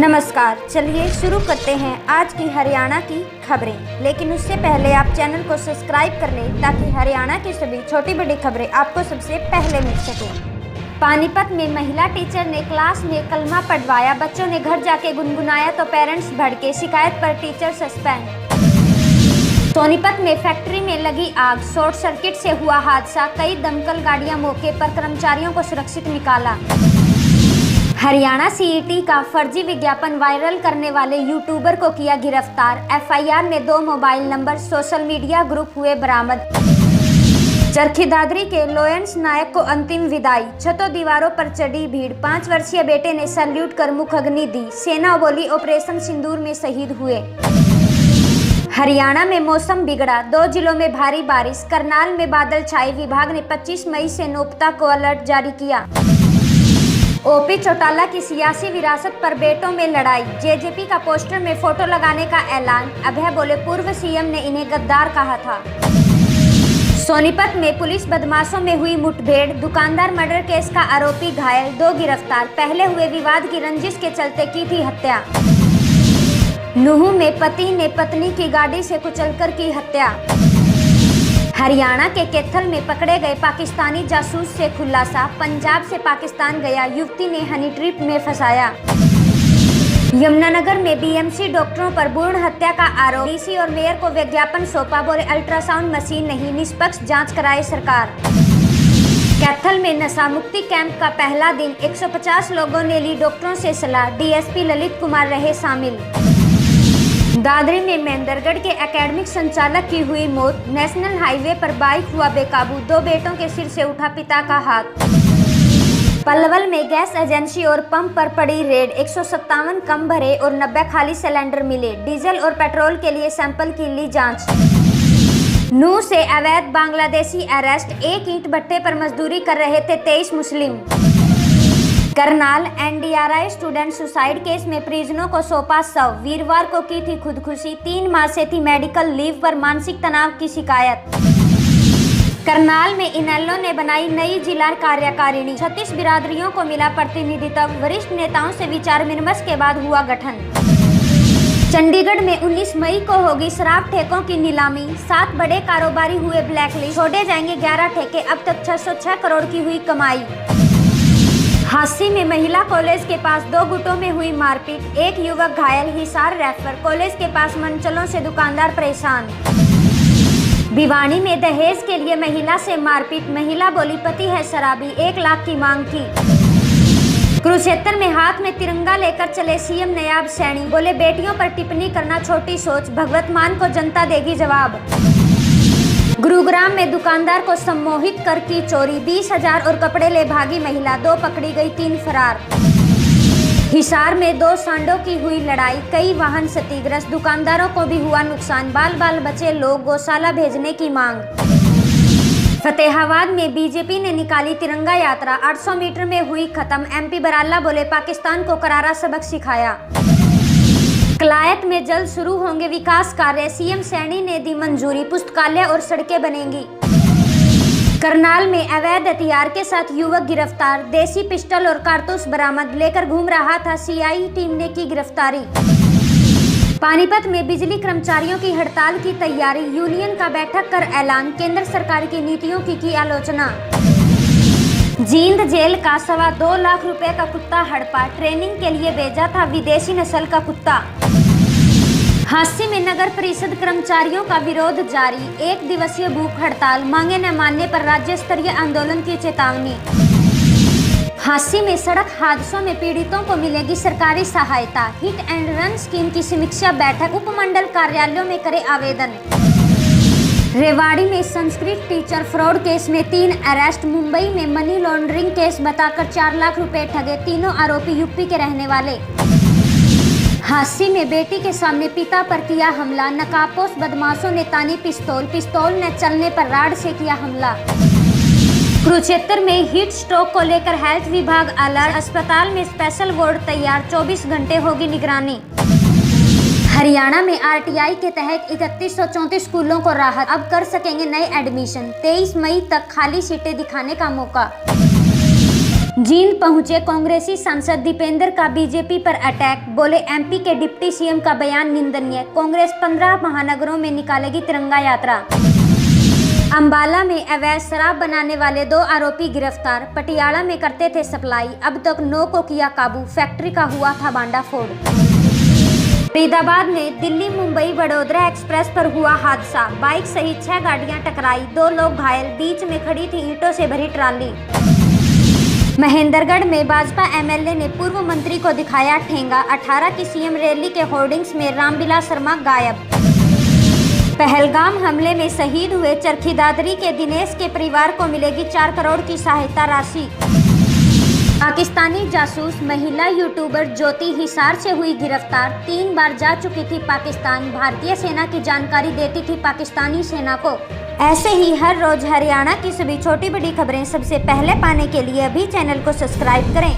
नमस्कार, चलिए शुरू करते हैं आज की हरियाणा की खबरें। लेकिन उससे पहले आप चैनल को सब्सक्राइब कर लें ताकि हरियाणा की सभी छोटी बड़ी खबरें आपको सबसे पहले मिल सकें। पानीपत में महिला टीचर ने क्लास में कलमा पढ़वाया, बच्चों ने घर जाके गुनगुनाया तो पेरेंट्स भड़के, शिकायत पर टीचर सस्पेंड। सोनीपत में फैक्ट्री में लगी आग, शॉर्ट सर्किट से हुआ हादसा, कई दमकल गाड़ियां मौके पर, कर्मचारियों को सुरक्षित निकाला। हरियाणा सीईटी का फर्जी विज्ञापन वायरल करने वाले यूट्यूबर को किया गिरफ्तार, एफआईआर में 2 mobile number, social media group हुए बरामद। चरखी दादरी के लोयंस नायक को अंतिम विदाई, छतों दीवारों पर चढ़ी भीड़, 5 वर्षीय बेटे ने सैल्यूट कर मुखाग्नि दी, सेना बोली ऑपरेशन सिंदूर में शहीद हुए। हरियाणा में मौसम बिगड़ा, 2 जिलों में भारी बारिश, करनाल में बादल छाए, विभाग ने 25 मई से नोपता को अलर्ट जारी किया। ओपी चौटाला की सियासी विरासत पर बेटों में लड़ाई, जेजेपी का पोस्टर में फोटो लगाने का ऐलान, अभय बोले पूर्व सीएम ने इन्हें गद्दार कहा था। सोनीपत में पुलिस बदमाशों में हुई मुठभेड़, दुकानदार मर्डर केस का आरोपी घायल, 2 गिरफ्तार, पहले हुए विवाद की रंजिश के चलते की थी हत्या। नूंह में पति ने पत्नी की गाड़ी से कुचलकर की हत्या। हरियाणा के कैथल में पकड़े गए पाकिस्तानी जासूस से खुलासा, पंजाब से पाकिस्तान गया युवती ने हनी ट्रिप में फंसाया। यमुनानगर में बीएमसी डॉक्टरों पर भ्रूण हत्या का आरोप, डीसी और मेयर को विज्ञापन सौंपा, बोले अल्ट्रासाउंड मशीन नहीं, निष्पक्ष जांच कराए सरकार। कैथल में नशा मुक्ति कैंप का पहला दिन, 150 लोगों ने ली डॉक्टरों से सलाह, डीएसपी ललित कुमार रहे शामिल। दादरी में मेंदरगढ़ के एकेडमिक संचालक की हुई मौत, नेशनल हाईवे पर बाइक हुआ बेकाबू, 2 बेटों के सिर से उठा पिता का हाथ। पलवल में गैस एजेंसी और पंप पर पड़ी रेड, 157 कम भरे और 90 खाली सिलेंडर मिले, डीजल और पेट्रोल के लिए सैंपल की ली जांच। नूंह से अवैध बांग्लादेशी अरेस्ट, 1 ईंट भट्टे पर मजदूरी कर रहे थे 23 मुस्लिम। Karnal NDRI student suicide case में परिजनों को सौंपा शव, वीरवार को की थी खुदकुशी, 3 माह से थी मेडिकल लीव पर, मानसिक तनाव की शिकायत। करनाल में इनेलो ने बनाई नई जिला कार्यकारिणी, 36 बिरादरियों को मिला प्रतिनिधित्व, वरिष्ठ नेताओं से विचार विमर्श के बाद हुआ गठन। चंडीगढ़ में 19 मई को होगी शराब ठेकों की नीलामी, 7 बड़े कारोबारी हुए ब्लैकलिस्ट, छोड़े जाएंगे 11 ठेके, अब तक 606 करोड़ की हुई कमाई। हांसी में महिला कॉलेज के पास 2 गुटों में हुई मारपीट, 1 युवक घायल, हिसार रेफर, कॉलेज के पास मनचलों से दुकानदार परेशान। भिवानी में दहेज के लिए महिला से मारपीट, महिला बोली पति है शराबी, 1 लाख की मांग की। कुरुक्षेत्र में हाथ में तिरंगा लेकर चले सीएम नायब सैनी, बोले बेटियों पर टिप्पणी करना छोटी सोच, भगवत मान को जनता देगी जवाब। गुरुग्राम में दुकानदार को सम्मोहित कर की चोरी, 20,000 और कपड़े ले भागी महिला, 2 पकड़ी गई, 3 फरार। हिसार में 2 सांडों की हुई लड़ाई, कई वाहन क्षतिग्रस्त, दुकानदारों को भी हुआ नुकसान, बाल बचे लोग, गौशाला भेजने की मांग। फतेहाबाद में बीजेपी ने निकाली तिरंगा यात्रा, 800 मीटर में हुई खत्म, एमपी बराला बोले पाकिस्तान को करारा सबक सिखाया। कलायत में जल्द शुरू होंगे विकास कार्य, सीएम सैनी ने दी मंजूरी, पुस्तकालय और सड़कें बनेंगी। करनाल में अवैध हथियार के साथ युवक गिरफ्तार, देसी पिस्टल और कारतूस बरामद, लेकर घूम रहा था, सीआई टीम ने की गिरफ्तारी। पानीपत में बिजली कर्मचारियों की हड़ताल की तैयारी, यूनियन का बैठक कर ऐलान, केंद्र सरकार की नीतियों की आलोचना। जींद जेल का 2.25 लाख रुपए का कुत्ता हड़पा, ट्रेनिंग के लिए भेजा था विदेशी नस्ल का कुत्ता। हांसी में नगर परिषद कर्मचारियों का विरोध जारी, 1 दिवसीय भूख हड़ताल, मांगे न मानने पर राज्य स्तरीय आंदोलन की चेतावनी। हांसी में सड़क हादसों में पीड़ितों को मिलेगी सरकारी सहायता, हिट एंड रन स्कीम की समीक्षा बैठक, उपमंडल कार्यालयों में करे आवेदन। रेवाड़ी में संस्कृत टीचर फ्रॉड केस में 3 अरेस्ट, मुंबई में मनी लॉन्ड्रिंग केस बताकर 4 लाख रुपए ठगे, तीनों आरोपी यूपी के रहने वाले। हांसी में बेटी के सामने पिता पर किया हमला, नकाबपोश बदमाशों ने तानी पिस्तौल न चलने पर राड से किया हमला। कुरुक्षेत्र में हीट स्ट्रोक को लेकर हेल्थ विभाग अलर्ट, अस्पताल में स्पेशल वार्ड तैयार, 24 घंटे होगी निगरानी। हरियाणा में आरटीआई के तहत 3134 स्कूलों को राहत, अब कर सकेंगे नए एडमिशन, 23 मई तक खाली सीटें दिखाने का मौका। जींद पहुंचे कांग्रेसी सांसद दीपेंद्र का बीजेपी पर अटैक, बोले एमपी के डिप्टी सीएम का बयान निंदनीय। कांग्रेस 15 महानगरों में निकालेगी तिरंगा यात्रा। अंबाला में अवैध शराब बनाने वाले 2 आरोपी गिरफ्तार, पटियाला में करते थे सप्लाई, अब तक 9 को किया काबू, फैक्ट्री का हुआ था भांडाफोड़। फरीदाबाद में दिल्ली मुंबई वडोदरा एक्सप्रेस पर हुआ हादसा, बाइक सहित 6 गाड़ियां टकराई, 2 लोग घायल, बीच में खड़ी थी ईंटों से भरी ट्राली। महेंद्रगढ़ में भाजपा एमएलए ने पूर्व मंत्री को दिखाया ठेंगा, 18 की सीएम रैली के होर्डिंग्स में रामविलास शर्मा गायब। पहलगाम हमले में शहीद हुए चरखी दादरी के दिनेश के परिवार को मिलेगी 4 करोड़ की सहायता राशि। पाकिस्तानी जासूस महिला यूट्यूबर ज्योति हिसार से हुई गिरफ्तार, 3 बार जा चुकी थी पाकिस्तान, भारतीय सेना की जानकारी देती थी पाकिस्तानी सेना को। ऐसे ही हर रोज हरियाणा की सभी छोटी बड़ी खबरें सबसे पहले पाने के लिए अभी चैनल को सब्सक्राइब करें।